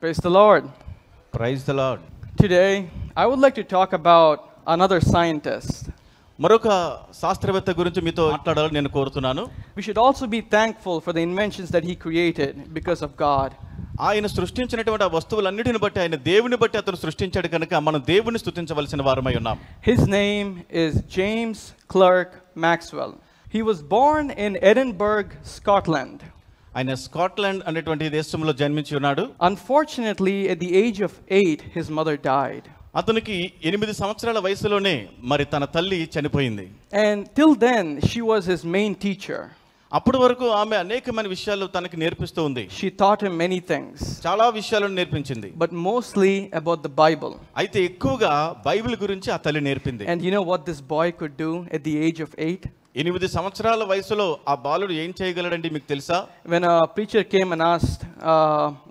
Praise the Lord. Praise the Lord. Today, I would like to talk about another scientist. మరొక శాస్త్రవేత్త గురించి మీతో మాట్లాడాలని నేను కోరుతున్నాను. We should also be thankful for the inventions that he created because of God. ఆయన సృష్టించినటువంటి ఆ వస్తువులన్నిటిని బట్టి, ఆయన దేవుని బట్టి అతను సృష్టించాడు కనుక మనం దేవుని స్తుతించవలసిన వారమై ఉన్నాం. His name is James Clerk Maxwell. He was born in Edinburgh, Scotland. ఆయన స్కాట్లాండ్ అనేటువంటి దేశంలో జన్మించి ఉన్నాడు. Unfortunately, at the age of 8, his mother died. అతనికి 8 సంవత్సరాల వయసులోనే మరి తన తల్లి చనిపోయింది. And till then, she was his main teacher. అప్పటి వరకు ఆమె అనేకమైన విషయాలు తనకి నేర్పిస్తూ ఉంది. She taught him many things. చాలా విషయాలను నేర్పించింది. But mostly about the Bible. అయితే ఎక్కువగా బైబిల్ గురించి ఆ తల్లి నేర్పింది. And you know what this boy could do at the age of 8? 8 సంవత్సరాల వయసులో ఆ బాలుడు ఏం చేయగలడండి మీకు తెలుసా? When a preacher came and asked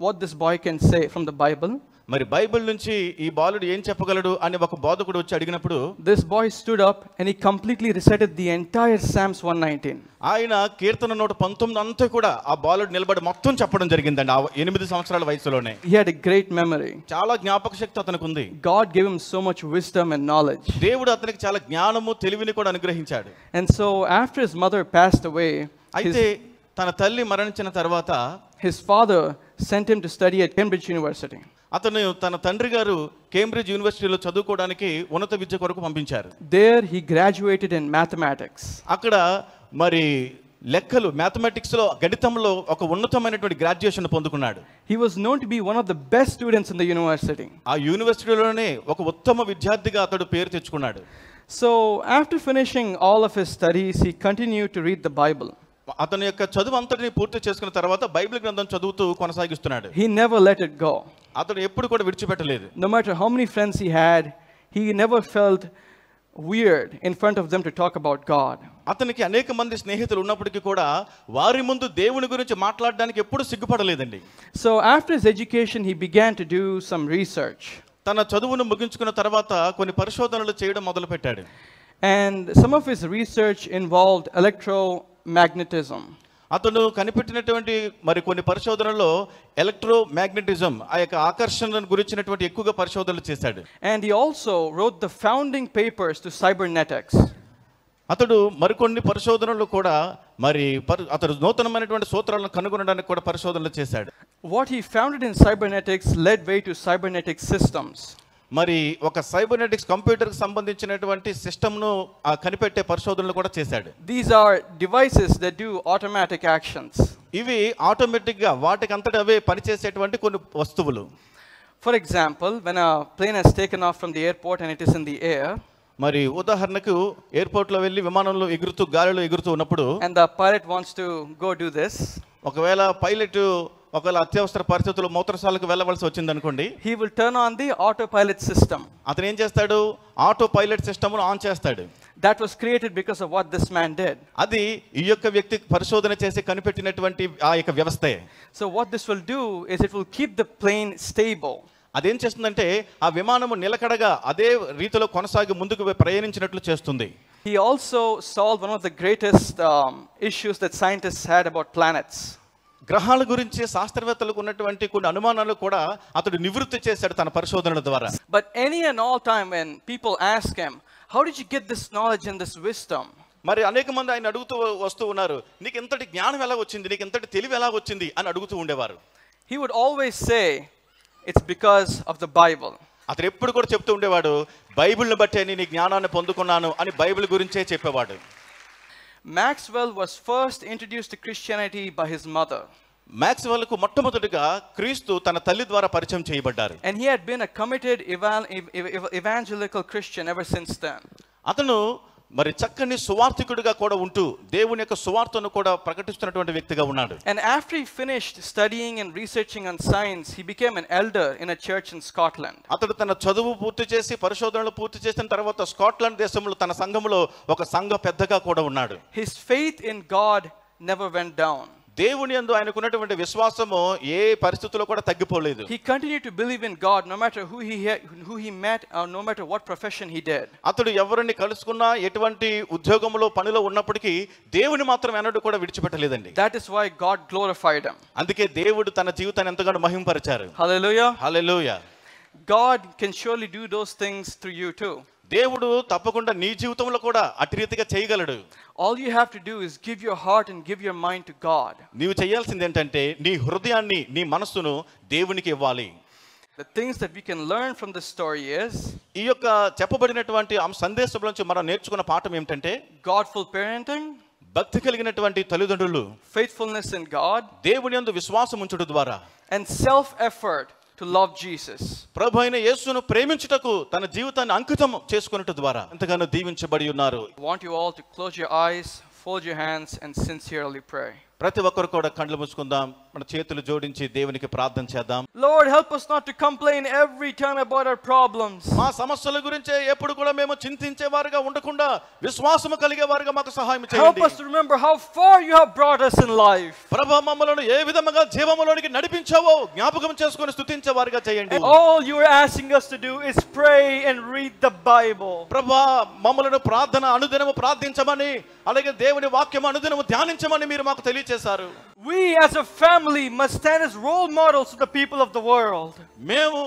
what this boy can say from the Bible, మరి బైబిల్ నుంచి ఈ బాలుడు ఏం చెప్పగలడు అని ఒక బోధకుడు వచ్చి అడిగినప్పుడు, this boy stood up and he completely recited the entire Psalms 119. ఆయన కీర్తన 119 అంతా కూడా ఆ బాలుడు నిలబడి మొత్తం చెప్పడం జరిగిందండి ఆ 8 సంవత్సరాల వయసులోనే. He had a great memory. చాలా జ్ఞాపక శక్తి అతనికి ఉంది. God gave him so much wisdom and knowledge. దేవుడు అతనికి చాలా జ్ఞానము తెలివిని కూడా అనుగ్రహించాడు. And so after his mother passed away, అయితే తన తల్లి మరణించిన తర్వాత his father sent him to study at Cambridge University. అతను తన తండ్రి గారు కేంబ్రిడ్జ్ యూనివర్సిటీలో చదువుకోవడానికి ఉన్నత విద్య కొరకు పంపించారు. There he graduated in mathematics. అక్కడ మరి లెక్కలు మ్యాథమెటిక్స్ లో గణితంలో ఒక ఉన్నతమైనటువంటి గ్రాడ్యుయేషన్ పొందుకున్నాడు. He was known to be one of the best students in the university. ఆ యూనివర్సిటీలోనే ఒక ఉత్తమ విద్యార్థిగా అతడు పేరు తెచ్చుకున్నాడు. So after finishing all of his studies, he continued to read the Bible. అతని యొక్క చదువు అంతటిని పూర్తి చేసుకున్న తర్వాత బైబిల్ గ్రంథం చదువుతూ కొనసాగిస్తున్నాడు. He never let it go. అతడు ఎప్పుడు కూడా విడిచిపెట్టలేదు. No matter how many friends he had, he never felt weird in front of them to talk about God. అతనికి అనేక మంది స్నేహితులు ఉన్నప్పటికీ కూడా వారి ముందు దేవుని గురించి మాట్లాడడానికి ఎప్పుడు సిగ్గుపడలేదండి. So after his education, he began to do some research. తన చదువును ముగించుకున్న తర్వాత కొన్ని పరిశోధనలు చేయడం మొదలుపెట్టాడు. And some of his research involved electromagnetism. అతను కనిపెట్టినటువంటి మరి కొన్ని పరిశోధనల్లో ఎలక్ట్రోమాగ్నెటిజం ఆ యొక్క ఆకర్షణ గురించినటువంటి ఎక్కువగా పరిశోధనలు చేశాడు. And he also wrote the founding papers to cybernetics. అతడు మరికొన్ని పరిశోధనలు కూడా మరి అతడు నూతనమైనటువంటి సూత్రాలను కనుగొనడానికి కూడా పరిశోధనలు చేశాడు. What he founded in cybernetics led way to cybernetic systems. మరి ఒక సైబర్నెటిక్స్ కంప్యూటర్ కి సంబంధించినటువంటి సిస్టమ్ను కనిపెట్టే పరిశోధనలు కూడా చేశాడు. These are devices that do automatic actions. ఇవి ఆటోమేటిక్ గా వాటికి అంతటా అవే పనిచేసేటువంటి కొన్ని వస్తువులు. For example, when a plane has taken off from the airport and it is in the air, మరి ఉదాహరణకు ఎయిర్పోర్ట్ లో వెళ్ళి విమానంలో ఎగురుతూ గాలిలో ఎగురుతూ ఉన్నప్పుడు and the pilot wants to go do this, ఒకవేళ పైలట్ ఒకవేళ అత్యవసర పరిస్థితుల్లో మూత్రశాలకు వెళ్ళవలసి వచ్చింది అనుకోండి, he will turn on the autopilot system. అతను ఏం చేస్తాడు? ఆటో పైలట్ సిస్టమ్ను ఆన్ చేస్తాడు. That was created because of what this man did. అది ఈ యొక్క వ్యక్తి పరిశోధన చేసి కనిపెట్టినటువంటి ఆ యొక్క వ్యవస్థే. So what this will do is it will keep the plane stable. అదేం చేస్తుందంటే ఆ విమానము నిలకడగా అదే రీతిలో కొనసాగి ముందుకు ప్రయాణించినట్లు చేస్తుంది. He also solved one of the greatest issues that scientists had about planets. గ్రహాల గురించి శాస్త్రవేత్తలకు ఉన్నటువంటి కొన్ని అనుమానాలు కూడా అతడు నివృత్తి చేశాడు తన పరిశోధనల ద్వారా. But any and all time when people ask him, how did you get this knowledge and this wisdom? మరి అనేక మంది ఆయన అడుగుతూ వస్తూ ఉన్నారు, నీకు ఇంతటి జ్ఞానం ఎలా వచ్చింది, నీకు ఇంతటి తెలివి ఎలా వచ్చింది అని అడుగుతూ ఉండేవారు. He would always say, it's because of the Bible. అతను ఎప్పుడు కూడా చెప్తూ ఉండేవాడు, బైబిల్ని బట్టే నేను ఈ జ్ఞానాన్ని పొందుకున్నాను అని బైబిల్ గురించే చెప్పేవాడు. Maxwell was first introduced to Christianity by his mother. మాక్స్వెల్కు మొట్టమొదటిగా క్రీస్తు తన తల్లి ద్వారా పరిచయం చేయబడ్డారు. And he had been a committed evangelical Christian ever since then. అతను మరి చక్కని సువార్థికుడిగా కూడా ఉంటూ దేవుని యొక్క సువార్తను కూడా ప్రకటిస్తున్నటువంటి వ్యక్తిగా ఉన్నాడు. And after he finished studying and researching on science, he became an elder in a church in Scotland. అతడు తన చదువు పూర్తి చేసి పరిశోధనలు పూర్తి చేసిన తర్వాత స్కాట్లాండ్ దేశంలో తన సంఘములో ఒక సంఘ పెద్దగా కూడా ఉన్నాడు. His faith in God never went down. దేవుని యందు ఆయనకున్నటువంటి విశ్వాసము ఏ పరిస్థితుల్లో కూడా తగ్గిపోలేదు. He continued to believe in God no matter who he met or no matter what profession he did. అతడు ఎవరిని కలుసుకున్నా ఎటువంటి ఉద్యోగంలో పనిలో ఉన్నప్పటికీ దేవుని మాత్రం ఎన్నడూ కూడా విడిచిపెట్టలేదండి. That is why God glorified him. అందుకే దేవుడు తన జీవితాన్ని ఎంతగానో మహింపరిచారు. Hallelujah. Hallelujah. God can surely do those things through you too. దేవుడు తప్పకుండా నీ జీవితంలో కూడా అట్టి రీతిగా చేయగలడు. All you have to do is give your heart and give your mind to God. నీవు చేయాల్సింది ఏంటంటే నీ హృదయాన్ని నీ మనస్సును దేవునికి ఇవ్వాలి. The things that we can learn from this story is ఈ యొక్క చెప్పబడినటువంటి సందేశం నుంచి మనం నేర్చుకున్న పాఠం ఏమిటంటే Godful parenting, భక్తి కలిగినటువంటి తల్లిదండ్రులు, faithfulness in God, దేవుని యందు విశ్వాసం ఉంచుట ద్వారా, and self effort to love Jesus. ప్రభు అయిన యేసును ప్రేమించుటకు తన జీవితాన్ని అంకితం చేసుకొనుట ద్వారా ఎంతగానో దీవించబడి ఉన్నారు. I want you all to close your eyes, fold your hands and sincerely pray. ప్రతి ఒక్కరు కూడా కళ్ళు మూసుకుందాం, మన చేతులు జోడించి దేవునికి ప్రార్థన చేద్దాం. Lord, help us not to complain every time about our problems. మా సమస్యల గురించి ఎప్పుడు కూడా మేము చింతించేవారుగా ఉండకుండా విశ్వాసము కలిగేవారుగా మాకు సహాయం Help చేయండి. us to remember how far you have brought us in life. ప్రభువా, మమ్మలను ఏ విధముగా జీవములోనికి నడిపించావో జ్ఞాపకం చేసుకొని స్తుతించేవారుగా చేయండి. And all you are asking us to do is pray and read the Bible. ప్రభువా, మమ్మలను ప్రార్థన అనుదినము ప్రార్థించమని, అలాగే దేవుని వాక్యం అనుదినము ధ్యానించమని మీరు మాకు తెలియజేశారు. We as a family must stand as role models to the people of the world. మేము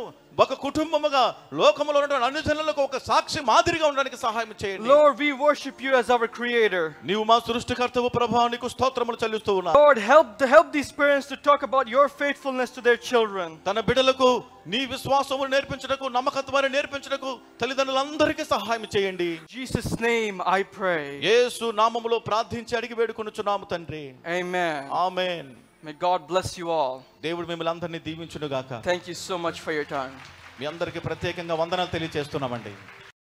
ఒక కుటుంబముగా లోకములో ఉన్నటువంటి అన్ని జనులకు ఒక సాక్షి మాదిరిగా ఉండడానికి సహాయం చేయండి. Lord, we worship you as our creator. నీవు మా సృష్టికర్తవు ప్రభువా, నీకు స్తోత్రములు చెల్లిస్తూ ఉన్నాను. Lord, help these parents to talk about your faithfulness to their children. తన బిడ్డలకు నీ విశ్వాసమును నేర్పించుటకు, నమ్మకత్వాన్ని నేర్పించుటకు తల్లిదండ్రులందరికీ సహాయం చేయండి. In Jesus' name I pray. యేసు నామములో ప్రార్థించి అడిగి వేడుకొనుచున్నాము తండ్రి. Amen. Amen. May God bless you all. దేవుడు మిమ్మల్ని అందరినీ దీవించును గాక. Thank you so much for your time. మీ అందరికీ ప్రత్యేకంగా వందనాలు తెలియజేస్తున్నామండి.